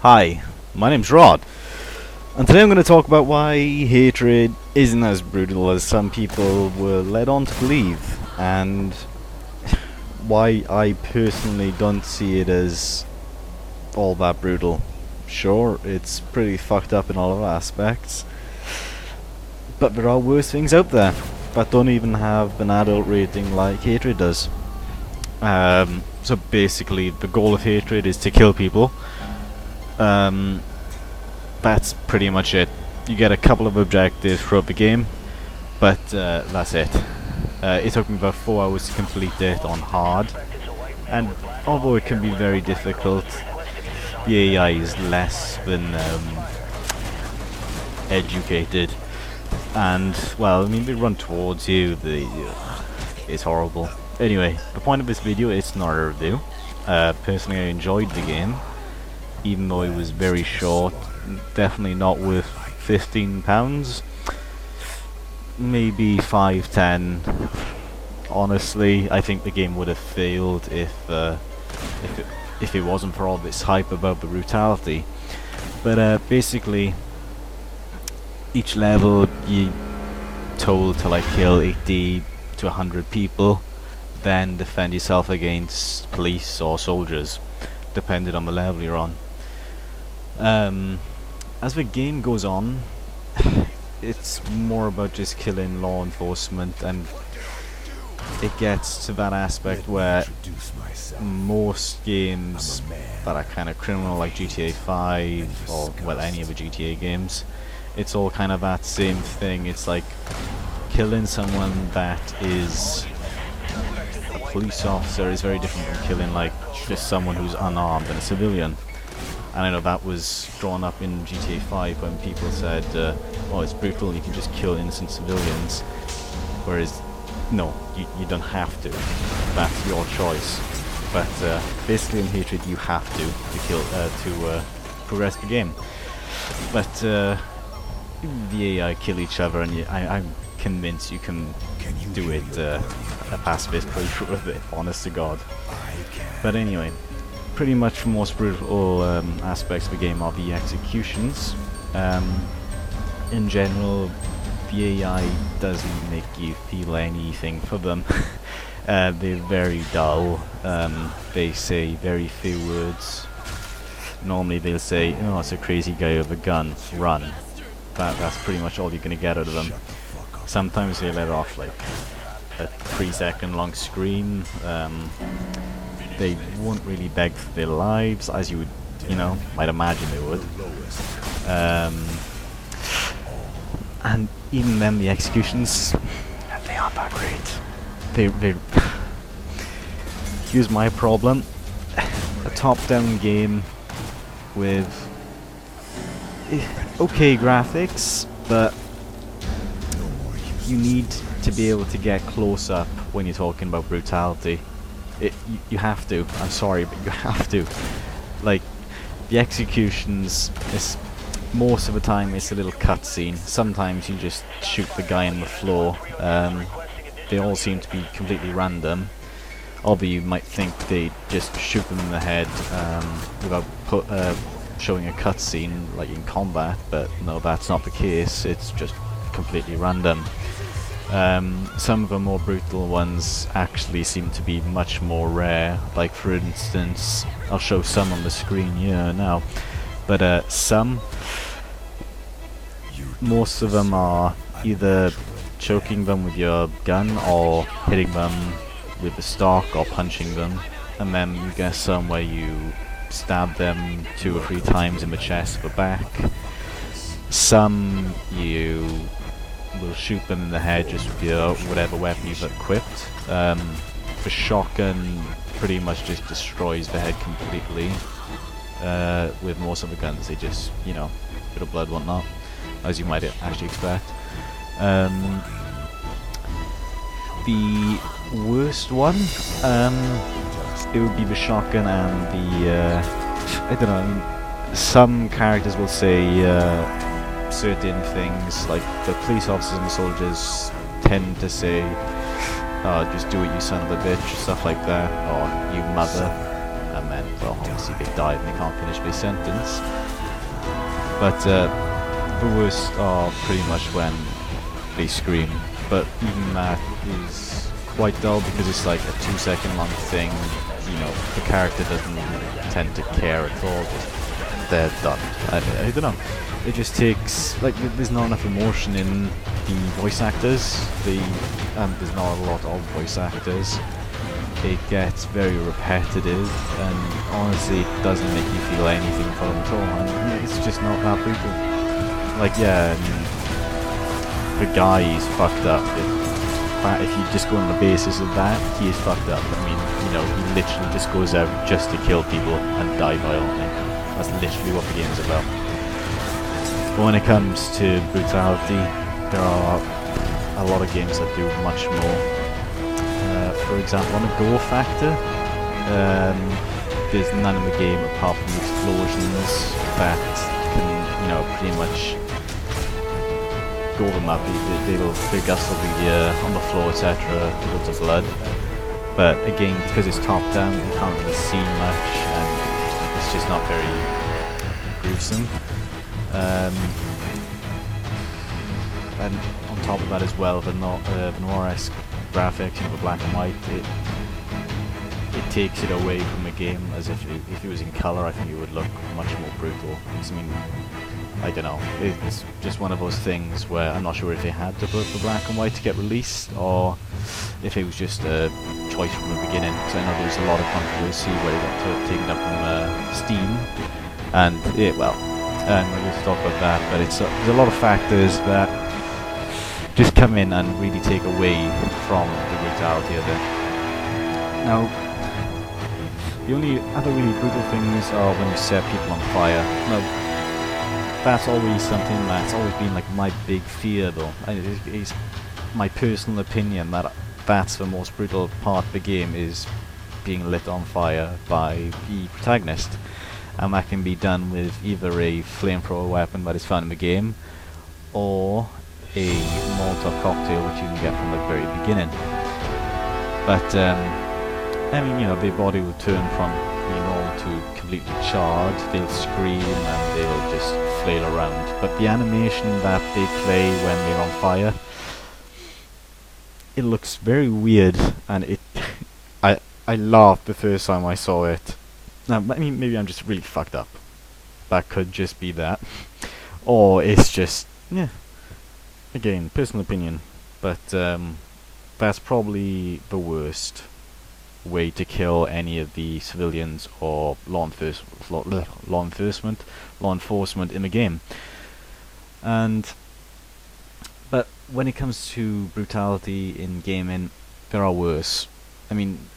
Hi, my name's Rod, and today I'm going to talk about why hatred isn't as brutal as some people were led on to believe, and why I personally don't see it as all that brutal. Sure, it's pretty fucked up in all of aspects, but there are worse things out there that don't even have an adult rating like hatred does. So basically, the goal of hatred is to kill people. That's pretty much it. You get a couple of objectives throughout the game, but that's it. It took me about 4 hours to complete it on hard, and although it can be very difficult, the AI is less than educated, and well, I mean, they run towards you. It's horrible. Anyway, the point of this video is not a review. Personally, I enjoyed the game, even though it was very short. Definitely not worth £15. Maybe 5, 10. Honestly, I think the game would have failed if it wasn't for all this hype about the brutality. But basically, each level you told to like kill 80 to 100 people, then defend yourself against police or soldiers, depending on the level you're on. As the game goes on, it's more about just killing law enforcement, and it gets to that aspect where most games that are kind of criminal, like GTA 5 or well, any of the GTA games, it's all kind of that same thing. It's like killing someone that is a police officer is very different from killing like just someone who's unarmed and a civilian. And I know that was drawn up in GTA 5 when people said, oh, it's brutal, you can just kill innocent civilians. Whereas, no, you don't have to. That's your choice. But basically in Hatred you have to kill, to progress the game. But the AI kill each other, and I'm convinced you can do it a pacifist playthrough of it, honest to God. But anyway, pretty much the most brutal aspects of the game are the executions. In general, the AI doesn't make you feel anything for them. They're very dull. They say very few words. Normally they'll say, oh, it's a crazy guy with a gun, run. That's pretty much all you're going to get out of them. Sometimes they let off like a 3-second long scream. They won't really beg for their lives, as you would, might imagine they would. And even then, the executions, they aren't that great. They here's my problem: a top-down game with okay graphics, but you need to be able to get close up when you're talking about brutality. You have to. I'm sorry, but you have to. Like, the executions is most of the time it's a little cutscene. Sometimes you just shoot the guy on the floor. They all seem to be completely random. Although you might think they just shoot them in the head without showing a cutscene like in combat, but no, that's not the case. It's just completely random. Some of the more brutal ones actually seem to be much more rare. Like, for instance, I'll show some on the screen here now, but most of them are either choking them with your gun or hitting them with the stock or punching them, and then you get some where you stab them 2 or 3 times in the chest or back. Some you will shoot them in the head just with your whatever weapon you've equipped. The shotgun pretty much just destroys the head completely. With most of the guns, they just, bit of blood, whatnot, as you might actually expect. The worst one, it would be the shotgun and the, I don't know, I mean, some characters will say certain things, like the police officers and the soldiers tend to say, oh, just do it, you son of a bitch, stuff like that, or you mother, and then, well, obviously they die and they can't finish their sentence. But the worst are pretty much when they scream. But even that is quite dull because it's like a 2-second long thing. You know, the character doesn't tend to care at all. Just they're done. I don't know. It just takes, like, there's not enough emotion in the voice actors. There's not a lot of voice actors. It gets very repetitive, and honestly, it doesn't make you feel anything for them at all. And it's just not that brutal. Like, yeah, the guy is fucked up. If you just go on the basis of that, he is fucked up. I mean, you know, he literally just goes out just to kill people and die violently. That's literally what the game's about. But when it comes to brutality, there are a lot of games that do much more. For example, on the gore factor, there's none in the game apart from the explosions that can, you know, pretty much gore them up. Their guts will be on the floor, etc., loads of blood. But again, because it's top down, you can't really see much, and it's just not very gruesome. And on top of that as well, the noir-esque graphics, you know, the black and white, it takes it away from the game. As if it was in color, I think it would look much more brutal. I mean, I don't know, it's just one of those things where I'm not sure if they had to put the black and white to get released, or if it was just a choice from the beginning. Because I know there was a lot of controversy where it got taken up from Steam, and we'll talk about that, but there's a lot of factors that just come in and really take away from the brutality of it. Now, the only other really brutal things are when you set people on fire. Now, that's always something that's always been like my big fear, though. It's my personal opinion that that's the most brutal part of the game, is being lit on fire by the protagonist. And that can be done with either a flamethrower weapon that is found in the game, or a Molotov cocktail, which you can get from the very beginning. But I mean, you know, their body will turn from being normal to completely charred. They'll scream and they'll just flail around. But the animation that they play when they're on fire, it looks very weird, and I laughed the first time I saw it. Now, I mean, maybe I'm just really fucked up. That could just be that. Or it's just, yeah, again, personal opinion. But that's probably the worst way to kill any of the civilians or law enforcement in the game. But when it comes to brutality in gaming, there are worse. I mean,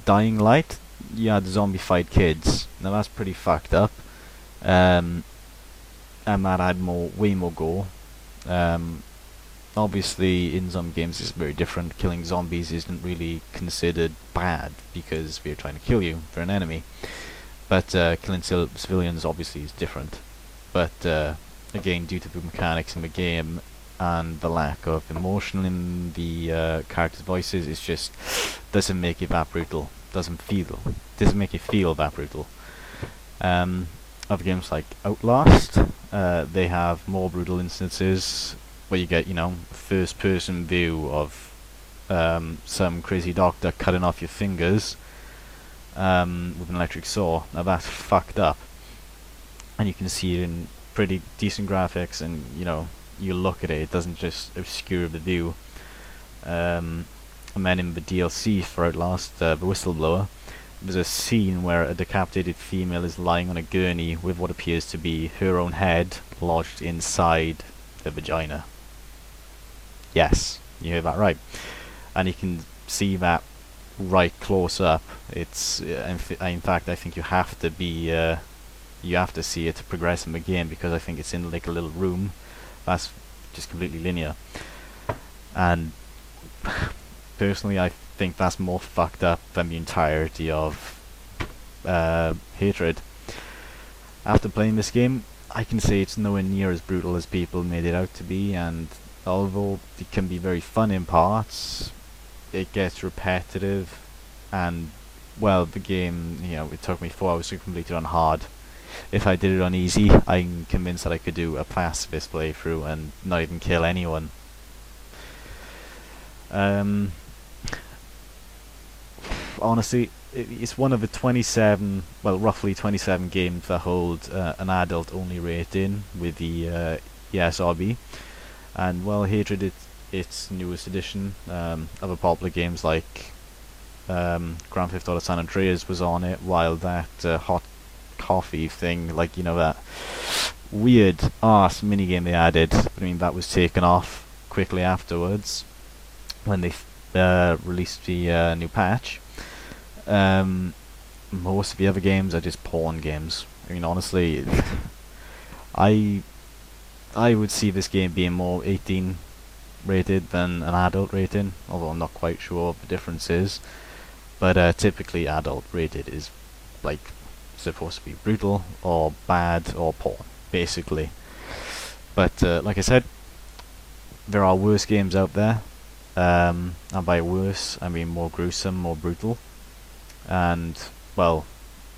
Dying Light, you had zombie-fied kids. Now that's pretty fucked up. And that had way more gore. Obviously, in some games it's very different. Killing zombies isn't really considered bad because they're trying to kill you, they're an enemy. But killing civilians obviously is different. But again, due to the mechanics in the game and the lack of emotion in the characters' voices, it just doesn't make it that brutal. Doesn't make it feel that brutal. Other games like Outlast, they have more brutal instances where you get, you know, first-person view of some crazy doctor cutting off your fingers with an electric saw. Now that's fucked up, and you can see it in pretty decent graphics, and you know, you look at it, it doesn't just obscure the view. And then in the DLC for Outlast, the Whistleblower, there's a scene where a decapitated female is lying on a gurney with what appears to be her own head lodged inside her vagina. Yes, you heard that right. And you can see that right close up. It's in fact, I think you have to see it to progress in the game, because I think it's in like a little room that's just completely linear. And personally, I think that's more fucked up than the entirety of Hatred. After playing this game, I can say it's nowhere near as brutal as people made it out to be, and although it can be very fun in parts, it gets repetitive, and well, the game, it took me 4 hours to complete it on hard. If I did it on easy, I'm convinced that I could do a pacifist playthrough and not even kill anyone. Um, Honestly, it's one of the 27, well, roughly 27 games that hold an adult-only rating with the ESRB. And, well, Hatred, its newest edition. Other popular games like Grand Theft Auto San Andreas was on it, while that hot coffee thing, like, that weird arse minigame they added, I mean, that was taken off quickly afterwards when they released the new patch. Most of the other games are just porn games. I mean, honestly, I would see this game being more 18 rated than an adult rating, although I'm not quite sure what the difference is. But typically adult rated is like supposed to be brutal or bad or porn, basically. But like I said, there are worse games out there. And by worse, I mean more gruesome, more brutal. And, well,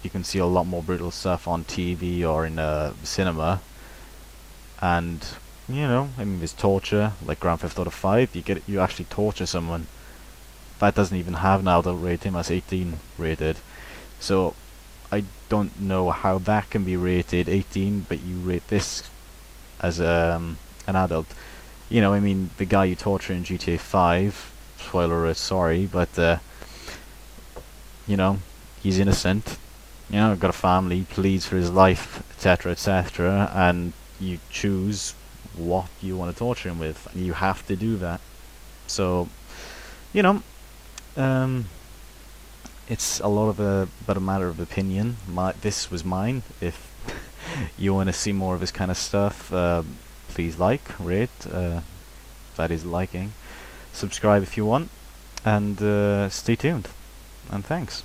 you can see a lot more brutal stuff on TV or in cinema. And, I mean, there's torture, like Grand Theft Auto 5. You actually torture someone. That doesn't even have an adult rating, that's 18 rated. So, I don't know how that can be rated 18, but you rate this as an adult. I mean, the guy you torture in GTA 5, spoiler alert, sorry, but, he's innocent, got a family, pleads for his life, etc., etc., and you choose what you want to torture him with, and you have to do that. So, it's a lot of but a matter of opinion. This was mine. If you want to see more of this kind of stuff, please rate, that is liking, subscribe if you want, and stay tuned, and thanks.